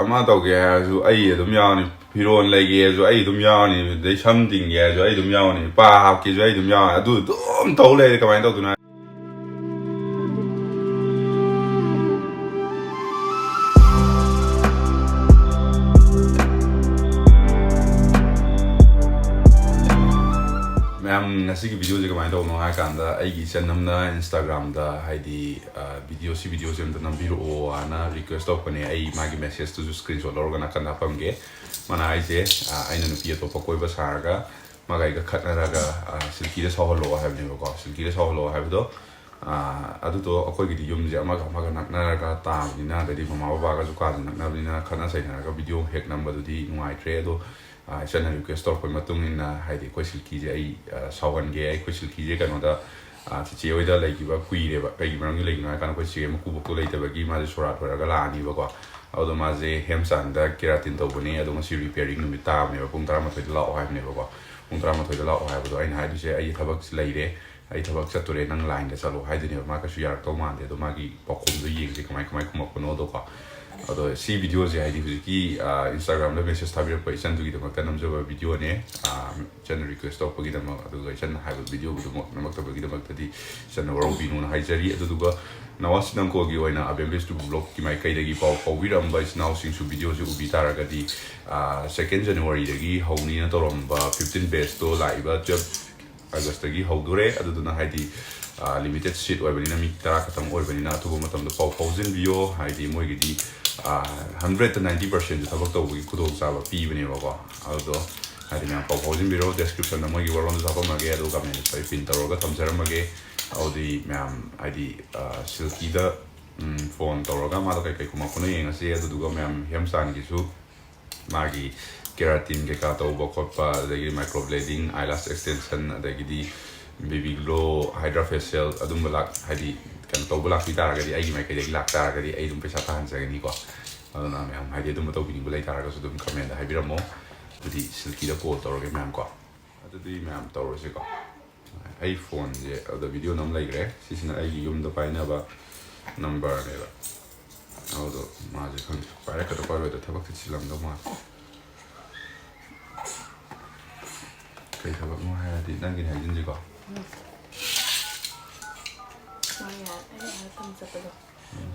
ama tauge hasu ai adum yawni firon lege ju ai dum yawni dei something ge ju ai dum yawni pa hap ki ju ai dum yaw adu dum tau le kamai tau tuna ngasi video je kamai tau no ha kan da ai gi channel na Instagram da haidi video si video sem da nambiru o ana request tau pane ai magi message tu screenshot lor ga na kan apam ge mana ai je ai na nupi to pa koi ba sar ga magai ga khatna ra ga silki de saw lo ha ne ko silki de saw lo ha do adu to akoi gi yum je ama ga nak na ga ta ni na da di mama ba ga ju ka nak na ni na khana sai na ga video hek number du di ngai tre do channel request tau koi matung in haidi koi silki je ai sawan ge ai koi silki je kan da chi oi da lai gi ba kui re ba kai gi mang lai na kan koi chi ma ku ba ko lai ta ba gi ma je sora thora ga la ni ba ko ado ma je hemsan da keratin tau bani ado ma si repairing nu mi ta me ba pung tara ma thoi la o ha ne ba ko pung tara ma thoi la o ha ba do ai na du je ai thabak lai re ai thabak chat tore nang line da chalo hai de ne ma ka su yar to ma de do ma gi pa khum du yeng je kamai khum ko no do ko ado si video je hai di ki Instagram da message thabir pa isan du gi da ma kanam jo video ne channel request to gi da ma ado ga isan hai video bu mo na ma ta gi da ma ta di channel ro bi nu na hai jari ado du ga nawas nang ko gi oina abembes tu blog ki mai kai da gi pau pau wiram ba is now sing su video je ubi tara ga di 2nd January da gi hauni na to rom ba 15 best to live job August da gi haudure ado du na hai di limited sheet oi bani na mi tara khatam oi bani na tu bo matam da pau pau jin video hai di moi gi di 190% thabak to gi kudong sa ba pi bani ba ko ado hai di na pau pau jin video description na moi gi waron da ba ma ge ado ga me sai pin taro ga tham jaram ma ge audi ma'am id silky da phone tawraga ma da kai kai kuma kono yenga se adu duga ma'am hemsan gi su magi keratin ge ka taw ba khotpa adagi microblading eyelash extension adagi di baby glow hydra facial adum balak hadi kan taw balak bi tara ga di ai mai kai lak tara ga di ai dum pesa tahan sa ni ko aduna ma'am hadi dum taw bi bulai tara ga su dum comment ha biramo di silky da ko tawraga ma'am ko adu di ma'am tawra se ko iPhone je ada video nam lai gre sisina ai yum da pai na ba number ne ba audo ma je kan para ka to pa da thabak ti lam da ma kai thabak mo ha di nang gi hai jin ji ko ma ya ai ha tam sa pa do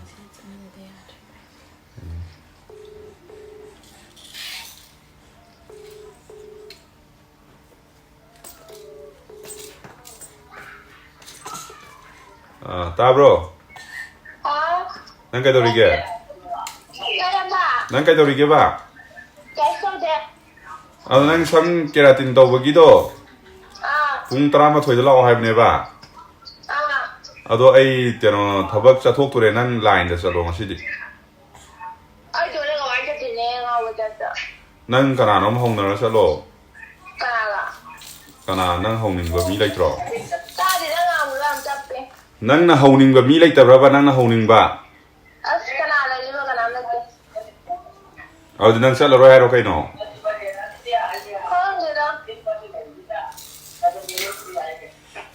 si ne de ya tabro nang kai dori ge nang kai dori ge ba nang sam keratin to ba gi do pung tara ma thoi da lao hai ne ba ado ai teno thabak cha thok tore nang line da chalo ngasi di ai do le ga wai cha tin ne nga wa cha cha nang kana nom hong na chalo kana kana nang hong ning ba mi lai tro ta di na nga mu lam cha pe nang na hong ning ba mi lai ta ba nang na hong ning ba as kana la ni ba kana na ke ado nang chalo ro hai ro kai no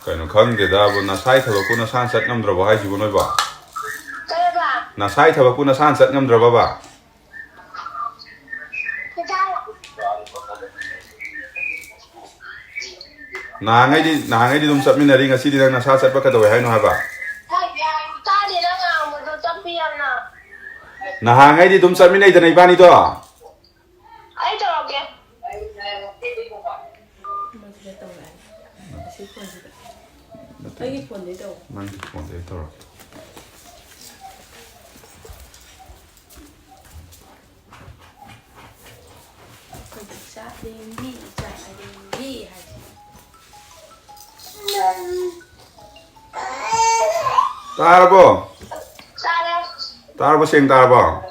kaino khang de da bu na sai thaba ku na san sat ngam dra ba hai ji bu noi ba kai ba na sai thaba ku na san sat ngam dra ba na ngai di dum sat min ri ngasi di na sa sat ba ka do hai no ha ba ta di na nga mu do cha pi na na ngai di dum sat min nei da nei ba ni do ai to ke ai phone đấy đâu mang cái phone đấy thôi coi được sát đêm đi chạy đêm đi hay tarbo tarbo seng tarbo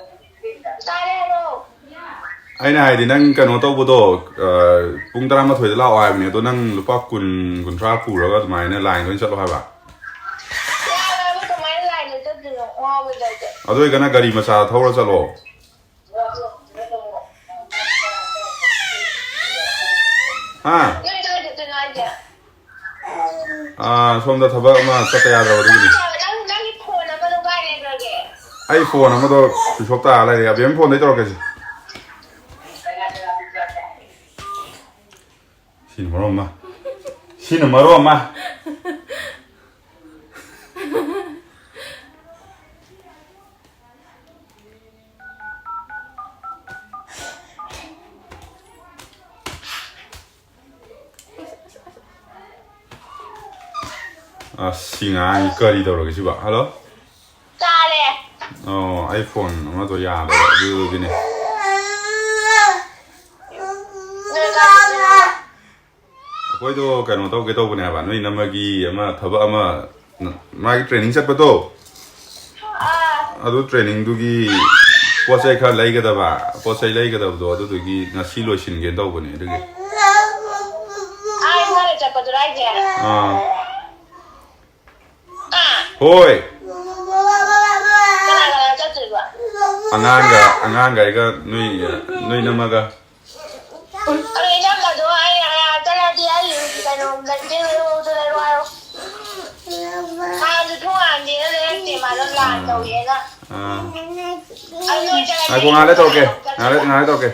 ai này thì nang kano to budo pung tara ma thoi da lao ai me to nang lupa kun tra pu ro ga mai na line ko chat lo ha ba adoi kana gari ma sa thawra chalo ha som da thaba ma chata ya ro ri ai phone ma do shop ta lai ya bem phone dei to ke Sini maroma. Sini maroma. Singa kari đâu rồi cái chứ bảo hello. Ra đây. iPhone nó tôi già rồi đưa cái này. Quay tôi cái nó cái tôi này bạn nuôi năm cái mà thợ vợ mà mai training set bắt đầu. Ado training tu cái post sai khai lấy cái đó bà post sai lấy cái đó rồi tôi cái ngã xí lôi xin cái đâu cái này được cái. Ai mà để chặt bắt ra vậy? Hoi. Cái này chắc chắn rồi. Angan cái nuôi năm cái. Anh năm cái đó ai cái này thì ai dùng cái nó lên trên tôi đây rồi. Hai đứa chúng anh đi lên thì mà nó làm đâu vậy đó. Ai cũng ngài lấy tao kì, ngài lấy tao kì.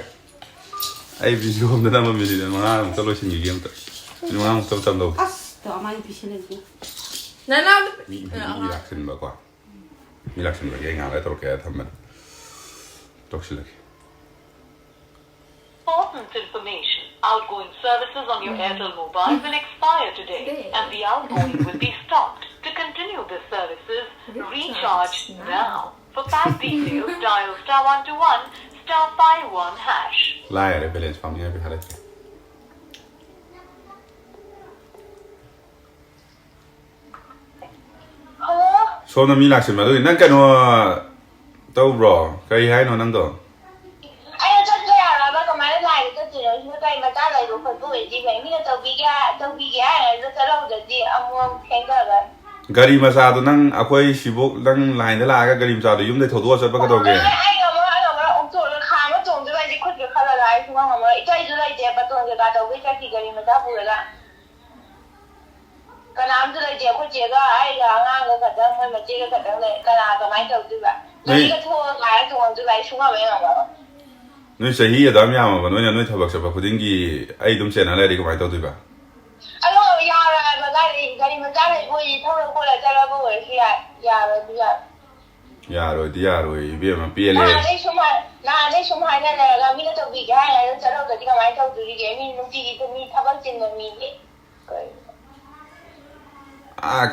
Ai video hôm nay mà mình đi mà ngài không tao lôi xin nghỉ game thôi. Nhưng mà không tao đâu. Tao mai bị xin lên. Này nào. Mi lạc xin bà qua. Mi lạc xin bà cái ngài lấy tao kì thầm mình. Tao xin lại. Important information. Outgoing services on your Airtel mobile will expire today and the outgoing will be stopped. To continue the services, recharge now. For pack details, dial *121 *51 hash. Lai ở đây balance phòng như thế này. Số nó mi lạc xin mà tôi năng cái nó tao rõ cái hay nó năng đó. Anh chắc cái là bác có máy lại cái chuyện đó chúng ta mà ta lại được phần của gì vậy? Mình tao bị cái rất là lâu rồi gì ông khen cái rồi. Gari masa tu nang aku sibuk nang lain dah lah gari masa tu, yum deh thodu asal pakai toge. Anh ông tôi khám nó trồng cái gì khuất cái khá là lại chúng ông ít ai rồi lại chơi bắt đầu cái đầu cái cái gari mà ta bùi ra. Cái nam rồi lại chơi khuất chơi cái ai ngang cái cái đó mà chơi cái đó này cái nào cái máy đầu tư vậy. Cái thua lại chúng ông tôi lại chúng ông vậy không? Noi sahi ada mi ama, noi thabak sa pakuding ki ai dum se na lai ka mai tau tu ba. Anh ơi, giờ là mà cái mình ra thì vui gì thôi cô lại ra đâu vui khi à, giờ rồi bây giờ. Ya rồi, bia ma pia le. Đây số hai này là mình nó bị cái này nó sẽ đâu cái máy tàu từ cái mình nó chỉ cái mình thắp trên người mình vậy.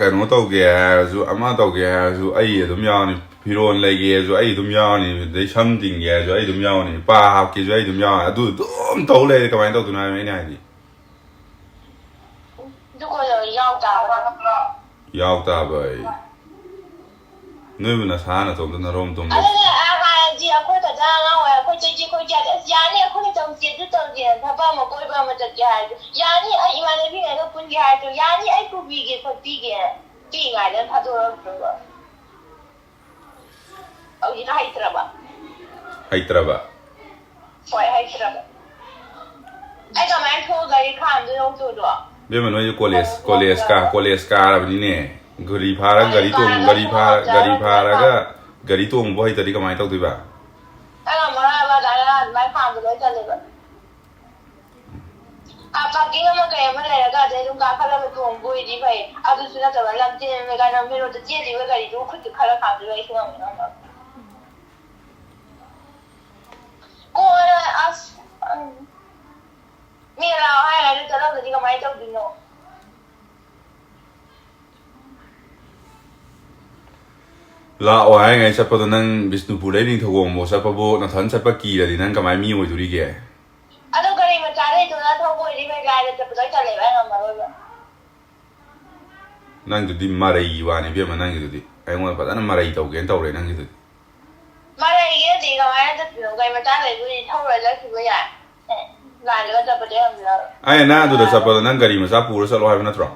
Cái nó tau ke, zu ama tau ke, zu ai dum ya ni piron lai ke, zu ai dum ya ni dei something ke, zu ai dum ya ni pa ha ke zu ai dum ya, du dum tau le ka mai tau tu na mai nai ni. Lúc rồi Yau ta bai. Noi buna sa na tau na rom tum. Chị aku tak jangan awak aku jadi aku jadi yang ni aku ni tahu dia apa mau kau ibu mau jadi yang ni ai mana ni aku pun dia tu yang ni aku pergi pergi dan satu orang tu oh ini Hyderabad. Hyderabad ai kalau main tu gaya kan tu orang tu doa Bia ma noi college ka ra ni ne. Gari phara gari tong bo hai tadi ka mai tau tu ba. Anh mà là máy phàm từ đấy cho lên vậy. Pagi nó cái mà này là cái chúng ta khai là mình cũng vui đi vậy. Tôi suy ra là làm tiền về cái nó mình rồi tiền gì về cái gì cũng không khai là phàm từ đấy không mà. Cô mình là hai ngày cho nó thì cái máy trong điện nó. La oai ngai sa pa nang Bisnupur dai ning thogong mo sa pa bo na than sa pa ki la di nang ka mai mi oi duri ge. Ado gari ma cha dai to na thogo di mai ga da pa dai cha le ba ma ro. Nang du di marai wa ni bia ma nang du di. Ai ngwa pa na marai tau gen tau re nang du. Marai ge di ga mai da pi ga ma cha le du di thau re la ki ba ya. Lại nữa cho bây giờ ai na du da sa pa nang gari ma sa pu sa lo hai na tro.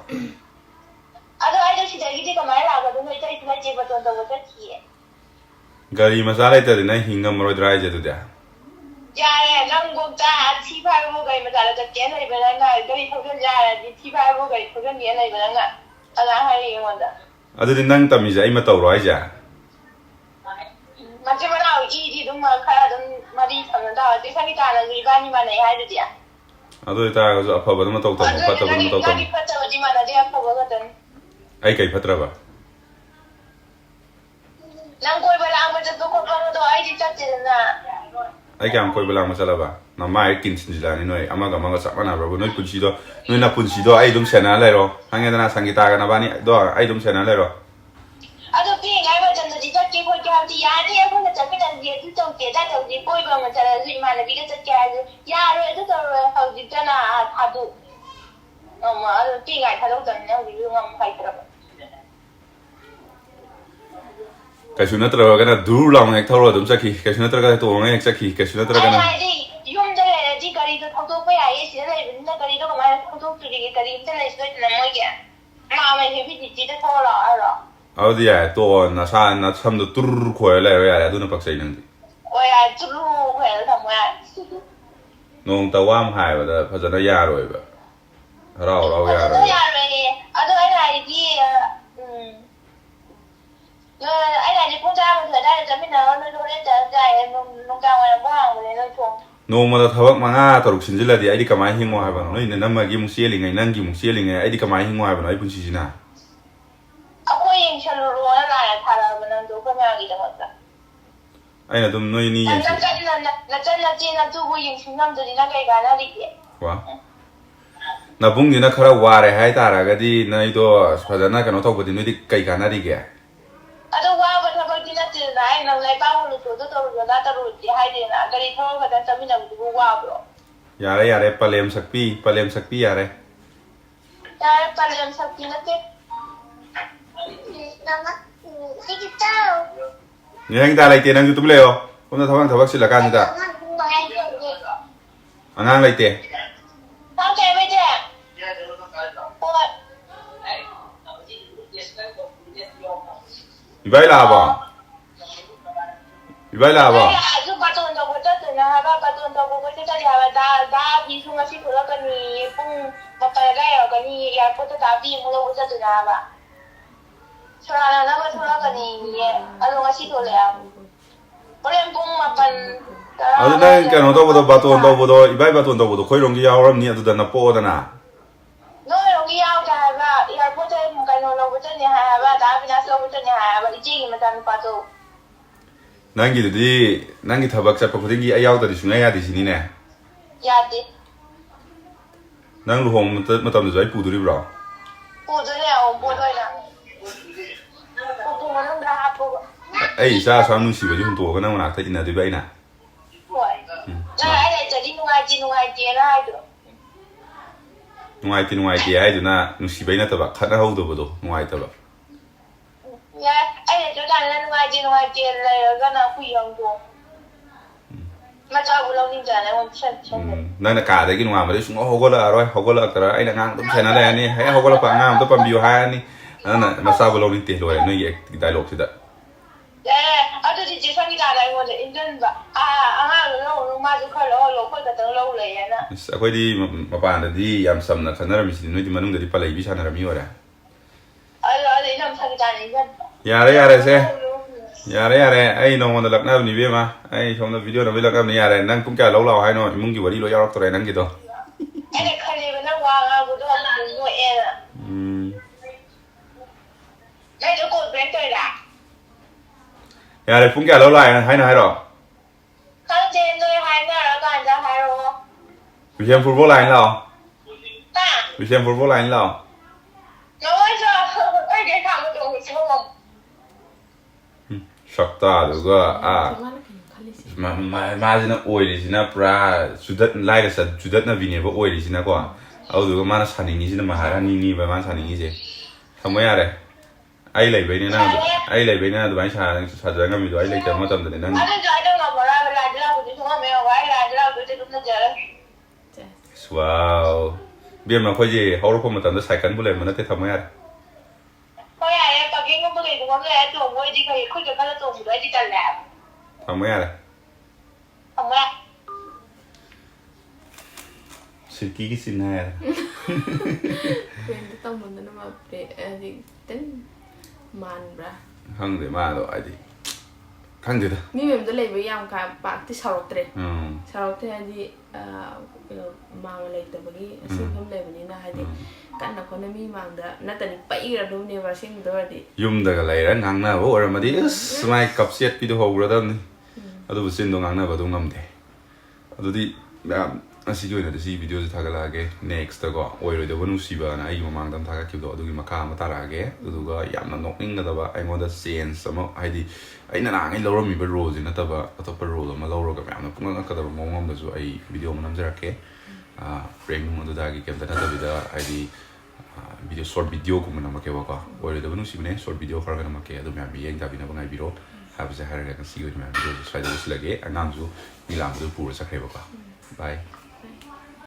Ai đó chỉ để cái cái máy là cái người chơi thì chơi bắt đầu đầu cái gì gari ma sa lai ta di na hingam ro drai je du da. Ya nang go ta chi phai vô cái mà ta là cái này bên này cái thâu cái ra thì chi phai vô cái thâu cái này bên này là hay gì mà đó Adu di nang ta mi ja ai ma tau ro ai ja. Mà chỉ mà nào ý thì đúng mà khai là đúng mà đi thằng đó thì cái ta là người ban nhưng mà này hay được gì à ꯑꯗꯨ ꯑꯣꯏꯇꯥꯔꯒꯁꯨ ꯑꯐꯕꯗꯨꯃ ꯇꯧ ꯇꯝꯃꯣ ꯐꯠꯇꯕꯗꯨꯃ ꯇꯧ ꯇꯝꯃꯣ ꯅꯪꯒꯤ ꯐꯠꯇꯕꯗꯤ ꯃꯥꯟꯅꯗꯦ ꯑꯐꯕ ꯈꯛꯇꯅꯤ ꯑꯩ ꯀꯩ ꯐꯠꯇ꯭ꯔꯕ ꯅꯪ ꯀꯣꯏꯕ ꯂꯥꯡꯕ ꯆꯠꯄ ꯈꯣꯠꯄꯗꯣ ꯑꯩꯗꯤ ꯆꯠꯇꯦꯗꯅ ꯑꯩ ꯀꯌꯥꯝ ꯀꯣꯏꯕ ꯂꯥꯡꯕ ꯆꯠꯂꯕ ꯅꯃꯥꯏ ꯀꯤꯟꯁꯤꯟꯖꯤꯜꯂꯛꯑꯅꯤ ꯅꯣꯏ ꯑꯃꯒ ꯆꯞ ꯃꯥꯟꯅꯕ꯭ꯔꯕ ꯅꯣꯏ ꯄꯨꯟꯁꯤꯗꯣ ꯅꯣꯏꯅ ꯄꯨꯟꯁꯤꯗꯣ ꯑꯩ ꯑꯗꯨꯝ ꯁꯦꯟꯅꯔ ꯂꯩꯔꯣ ꯈꯪꯉꯦꯗꯅ ꯁꯪꯒꯤꯇꯥꯒ ꯅꯕꯥꯅꯤ ꯑꯗꯣ ꯑꯩ ꯑꯗꯨꯝ ꯁꯦꯟꯅꯔ ꯂꯩꯔꯣ ꯑꯗꯣ ꯄꯤꯛꯏꯉꯩ ꯃꯇꯝꯗꯗꯤ ꯆꯠꯀꯦ ꯈꯣꯠꯀꯦ ꯍꯥꯏꯕꯗꯤ ꯌꯥꯅꯤ ꯑꯩꯈꯣꯏꯅ ꯆꯠꯃꯤꯟꯅꯁꯤ ꯑꯗꯨ ꯇꯧꯁꯦ ꯑꯗꯥ ꯇꯧꯁꯦ ꯀꯣꯏꯕ ꯑꯃ ꯆꯠꯂꯁꯨ ꯏꯃꯥꯟꯅꯕꯤꯒ ꯆꯠꯀꯦ ꯍꯥꯏꯔꯁꯨ ꯌꯥꯔꯣꯏ ꯑꯗꯨ ꯇꯧꯔꯣꯏ ꯍꯧꯖꯤꯛꯇꯅ ꯊꯥꯗꯣꯛ ꯑꯗꯣ ꯄꯤꯛꯏꯉꯩ ꯊꯥꯗꯣꯛꯇꯕꯅꯤꯅ ꯍꯧꯖꯤꯛꯁꯨ ꯍꯩꯇ꯭ꯔꯕ ꯀꯩꯁꯨ ꯅꯠꯇ꯭ꯔꯒꯅ ꯙꯨꯔ ꯂꯥꯎꯅ ꯍꯦꯛ ꯊꯧꯔ ꯑꯗꯨꯝ ꯆꯠꯈꯤ ꯀꯩꯁꯨ ꯅꯠꯇ꯭ꯔꯒꯅ ꯇꯣꯡꯉꯒ ꯍꯦꯛ ꯆꯠꯈꯤ ꯀꯩꯁꯨ ꯅꯠꯇ꯭ꯔꯒꯅ ꯍꯥꯏꯗꯤ ꯌꯨꯝꯗ ꯂꯩꯔꯗꯤ ꯒꯥꯔꯤꯗꯣ ꯊꯧꯗꯣꯛꯄ ꯌꯥꯏꯌꯦ ꯁꯤꯗ ꯂꯩꯕꯅꯤꯅ ꯒꯥꯔꯤꯗꯣ ꯀꯃꯥꯏꯅ ꯊꯧꯗꯣꯛꯇꯣꯔꯤꯒꯦ ꯒꯥꯔꯤ ꯑꯝꯇ ꯂꯩꯁꯤꯗꯣꯏꯗꯅ ꯃꯣꯏꯒꯤ ꯃꯥꯃ ꯍꯦꯚꯤ ꯗ꯭ꯌꯨꯇꯤꯗ ꯊꯧꯔ ꯂꯥꯛꯑꯣ ꯍꯥꯏꯔꯣ ꯑꯗꯨꯗꯤ ꯌꯥꯔꯦ ꯇꯣꯛꯑꯣ ꯅꯁꯥ ꯅꯁꯝꯗꯣ ꯇꯨꯔ ꯈꯣꯏꯔ ꯂꯩꯔꯣ ꯌꯥꯔꯦ ꯑꯗꯨꯅ ꯄꯛꯆꯩ ꯅꯪꯗꯤ ꯍꯣꯏ ꯌꯥꯔꯦ ꯆꯨꯔꯨ ꯈꯣꯏꯔ ꯊꯝꯃꯣ ꯌꯥꯔꯦ ꯅꯣꯡꯇ ꯋꯥ ꯑꯃ ꯍꯥꯏꯕꯗ ꯐꯖꯅ ꯌꯥꯔꯣꯏꯕ ꯍꯔꯥꯎ ꯍꯔꯥꯎ ꯐꯖꯅ ꯌꯥꯔꯣꯏꯕ ꯌꯥꯔꯣꯏꯌꯦ ꯑꯗꯣ ꯑꯩꯅ ꯍꯥꯏꯗꯤ ꯑꯩꯅ ꯍꯥꯏꯗꯤ ꯄꯨꯡ 12 ꯑꯗꯨꯋꯥꯏꯗ ꯆꯠꯃꯤꯟꯅꯔꯒ ꯅꯣꯏꯗꯣ ꯍꯣꯔꯦꯟ ꯆꯠꯂꯁꯨ ꯌꯥꯏꯌꯦ ꯅꯨꯡꯗꯥꯡ ꯋꯥꯏꯔꯝꯐꯥꯎ ꯍꯥꯡꯕꯅꯦ ꯅꯣꯏ ꯊꯣꯡ ꯅꯣꯡꯃꯗ ꯊꯕꯛ 5-6 ꯁꯤꯟꯖꯤꯜꯂꯗꯤ ꯑꯩꯗꯤ ꯀꯃꯥꯏꯅ ꯍꯤꯡꯉꯣ ꯍꯥꯏꯕꯅꯣ ꯅꯣꯏ ꯅꯝꯃꯒꯤ ꯑꯃꯨꯛ ꯆꯦꯜꯂꯤꯉꯩ ꯅꯪꯒꯤ ꯑꯃꯨꯛ ꯆꯦꯜꯂꯤꯉꯩ ꯑꯩꯗꯤ ꯀꯃꯥꯏꯅ ꯍꯤꯡꯉꯣ ꯍꯥꯏꯕꯅꯣ ꯑꯩ ꯄꯨꯟꯁꯤꯁꯤꯅ ꯑꯩꯈꯣꯏ ꯌꯦꯡꯁꯜꯂꯨꯔꯣꯅ ꯂꯥꯏꯅ ꯊꯥꯔꯛꯑꯕ ꯅꯪꯗꯣ ꯑꯩꯈꯣꯏ ꯃꯌꯥꯝꯒꯤꯗꯃꯛꯇ ꯑꯩꯅ ꯑꯗꯨꯝ ꯅꯣꯏꯅꯤ ꯌꯦꯡꯁꯤ ꯅꯆꯟ ꯅꯆꯦ ꯅꯇꯨꯕꯨ ꯌꯦꯡꯁꯤꯟ ꯉꯝꯗ꯭ꯔꯗꯤ ꯅꯪ ꯀꯩ ꯀꯥꯟꯅꯔꯤꯒꯦ ꯋꯥ ꯅꯕꯨꯡꯁꯤꯅ ꯈꯔ ꯋꯥꯔꯦ ꯍꯥꯏꯇꯥꯔꯒꯗꯤ ꯅꯣꯏꯗꯣ ꯐꯖꯅ ꯀꯩꯅꯣ ꯇꯧꯕꯗꯤ ꯅꯣꯏꯗꯤ ꯀꯩ ꯀꯥꯟꯅꯔꯤꯒꯦ ꯑꯗꯣ ꯋꯥꯕ ꯊꯕꯛꯇꯤ ꯅꯠꯇꯦꯗꯅ ꯑꯩ ꯅꯪ ꯂꯩꯕꯥꯛ ꯍꯨꯜꯂꯨꯆꯣ ꯑꯗꯨ ꯇꯧꯔꯨꯆꯣ ꯑꯗꯥ ꯇꯧꯔꯨꯗꯤ ꯍꯥꯏꯗꯦꯅ ꯒꯥꯔꯤ ꯊꯧꯔ ꯈꯛꯇꯪ ꯆꯠꯃꯤꯟꯅꯕꯗꯨꯕꯨ ꯋꯥꯕ꯭ꯔꯣ ꯌꯥꯔꯦ ꯄꯂꯦꯝ ꯁꯛꯄꯤ ꯌꯥꯔꯦ ꯌꯥꯔꯦ ꯄꯂꯦꯝ ꯁꯛꯄꯤ ꯅꯠꯇꯦ ꯅꯪ ꯍꯤꯗꯥꯛ ꯂꯩꯇꯦ ꯅꯪꯁꯨ ꯇꯨꯝ ꯂꯩꯌꯣ ꯁꯣꯝꯗ ꯊꯕꯛ ꯁꯤꯜꯂꯀꯥꯟꯁꯤꯗ ꯑꯉꯥꯡ ꯂꯩꯇꯦ 이바이 나와봐. 이바이 나와봐. 아주 바톤 더고 떴더니 하바 바톤 더고 그때까지 하면 나 비수가 시도하거니 뽕 바빠가 여거니 야포트 다비 물어 오자더니 하바 소라나 나가 소라거니 알로가 시도래야 오랜 뽕 마판 아주 난 그냥 너도보다 바톤 더보다 이바이 바톤 더보다 거의 롱기 야오람니 아두다 나 뽀오다나 너 여기 야오자 하바 야포트 그냥 오자더니 하바 다비나 써오자더니 하바 이제기만 다는 빠져 nangi tabak chapa khudingi ayaw da sunga ya disini ne yade nang luhong matam da jai puduri bra puduri au puduri pupuman da hapo ai sa sa nu si ba jun to kana wana ta ina de bai na hoi na ai jadi nungai ji na ai do nungai ti ai do na nu si bai na ta ba khana hau do ba do nungai ta ba ya ai就干了nungai ji了个那不用多mà cho bố lâu ninh trả này một chân nang na ka da gi nungai ma de sung hogola tara ai na ngang dum chena la ni hai hogola pa ngam to pam biu ha ni na ma sa bố lâu ninh te lo no ye dialogue si da ở đây chỉ sang đi ra đây một in dân và lâu mà chú khơi lâu khơi cả tầng lâuเลยนะ akwai di mapanda di yam samna khanara mi si no di manung da di palai bi sanara mi ora ở đây nằm sang đi ra này dân yare se yare ai no wona lakna ni be ma ai somna video na be lakna ni yare nang pung kya lo lao hai no imung gi wari lo yarak to nang gi do ai này khơi bên nó qua ngang của tôi là ngồi em à đây chỗ cột bên trời đã yare pung kya lo lai hai na hai ro tháng trên tôi hai ngày nó toàn ra hai rồi vi xem football line lao ta vi xem football line lao nói cho ai cái thằng nó trộn xuống không sakta duga majina oiri sina pra sudat lai da sudat na vine ba oiri sina ko au duga mana saningi sina maharani ni ba man saningi je thamo yare ai lai bai ni na du bai sa da ngam du ai lai ta ma tam da nang anh chơi đâu mà bỏ ra là ra của chúng nó mèo quái là ra của chúng nó chơi wow biar ma ko je hawro ko ma tam da cycle bule ma na te thamo yare thôi à em bà kia không có gì cũng có người trộn ngồi đi phải khuyết được cái là trộn của đấy đi tận làm thamo yare không ạ silki ki sin yare quyền tông mình nó mà về tính man ra hang de ma do ai di ꯈꯪꯗꯦꯗ ꯃꯤ ꯃꯌꯥꯝꯗ ꯂꯩꯕ ꯌꯥꯝ ꯄꯥꯛꯇꯤ ꯁꯥꯎꯔꯛꯇ꯭ꯔꯦ ꯎꯝ ꯁꯥꯎꯔꯛꯇ꯭ꯔꯦ ꯍꯥꯏꯗꯤ ꯃꯥꯡꯕ ꯂꯩꯇꯕꯒꯤ ꯑꯁꯦꯡꯕ ꯂꯩꯕꯅꯤꯅ ꯍꯥꯏꯗꯤ ꯀꯟꯅ ꯈꯣꯠꯅ ꯃꯤ ꯃꯥꯡꯗ ꯅꯠꯇꯗꯤ ꯄꯩꯒ꯭ꯔꯗꯧꯅꯦꯕ ꯑꯁꯦꯡꯕꯗ ꯑꯣꯏꯔꯗꯤ ꯌꯨꯝꯗꯒ ꯂꯩꯔ ꯉꯥꯡꯅꯕ ꯑꯣꯏꯔꯝꯃꯗꯤ ꯑꯁ ꯃꯥꯏ ꯀꯞ ꯆꯦꯠꯄꯤꯗꯣ ꯍꯧꯒ꯭ꯔꯗꯕꯅꯤ ꯑꯗꯨꯕꯨ ꯆꯤꯟꯗꯣ ꯉꯥꯡꯅꯕ ꯑꯗꯨꯝ ꯉꯝꯗꯦ ꯑꯗꯨꯗꯤ ꯃꯌꯥꯝ ꯉꯁꯤꯒꯤ ꯑꯣꯏꯅꯗꯤ ꯁꯤ ꯚꯤꯗꯤꯑꯣꯁꯦ ꯊꯥꯒꯠꯂꯛꯑꯒꯦ ꯅꯦꯛꯁꯇꯀꯣ ꯑꯣꯏꯔꯣꯏꯗꯕ ꯅꯨꯡꯁꯤꯕꯅ ꯑꯩꯒꯤ ꯃꯃꯥꯡꯗ ꯑꯃ ꯊꯥꯒꯠꯈꯤꯕꯗꯣ ꯑꯗꯨꯒꯤ ꯃꯈꯥ ꯑꯃ ꯇꯥꯔꯛꯑꯒꯦ ꯑꯗꯨꯗꯨꯒ ꯌꯥꯝꯅ ꯅꯣꯛꯅꯤꯡꯒꯗꯕ ꯑꯩꯉꯣꯟꯗ ꯆꯦꯟꯖ ꯑꯃ ꯍꯥꯏꯗꯤ ꯑꯩꯅ ꯅꯍꯥꯟꯉꯩ ꯂꯧꯔꯝꯃꯤꯕ ꯔꯣꯜꯁꯤ ꯅꯠꯇꯕ ꯑꯇꯣꯞꯄ ꯔꯣꯜ ꯑꯃ ꯂꯧꯔꯒ ꯃꯌꯥꯝꯅ ꯄꯨꯡꯉꯛꯉꯛꯀꯗꯕ ꯃꯑꯣꯡ ꯑꯃꯗꯁꯨ ꯑꯩ ꯚꯤꯗꯤꯑꯣ ꯑꯃ ꯅꯝꯖꯔꯛꯀꯦ ꯄ꯭ꯔꯦꯡ ꯅꯨꯡ ꯑꯗꯨꯗꯒꯤ ꯀꯩꯝꯇ ꯅꯠꯇꯕꯤꯗ ꯍꯥꯏꯗꯤ ꯚꯤꯗꯤꯑꯣ ꯁꯣꯔꯠ ꯚꯤꯗꯤꯑꯣꯒꯨꯝꯕ ꯅꯝꯃꯛꯀꯦꯕꯀꯣ ꯑꯣꯏꯔꯣꯏꯗꯕ ꯅꯨꯡꯁꯤꯕꯅꯦ ꯁꯣꯔꯠ ꯚꯤꯗꯤꯑꯣ ꯈꯔꯒ ꯅꯝꯃꯛꯀꯦ ꯑꯗꯨ ꯃꯌꯥꯝ ꯃꯤꯠꯌꯦꯡ ꯇꯥꯕꯤꯅꯕ ꯉꯥꯏꯕꯤꯔꯣ ꯍꯥꯏꯕꯁꯦ ꯍꯥꯏꯔꯒ ꯉꯁꯤꯒꯤ ꯑꯣꯏꯅ ꯃꯌꯥꯝ ꯚꯤꯗꯤꯑꯣꯁꯦ ꯁ꯭ꯋꯥꯏꯗ ꯂꯣꯏꯁꯤꯜꯂꯒꯦ ꯑꯉꯥꯡꯁꯨ ꯃꯤ ꯂꯥꯡꯕꯗꯨ ꯄꯨꯔ ꯆꯠꯈ꯭ꯔꯦꯕꯀꯣ ꯕꯥꯏ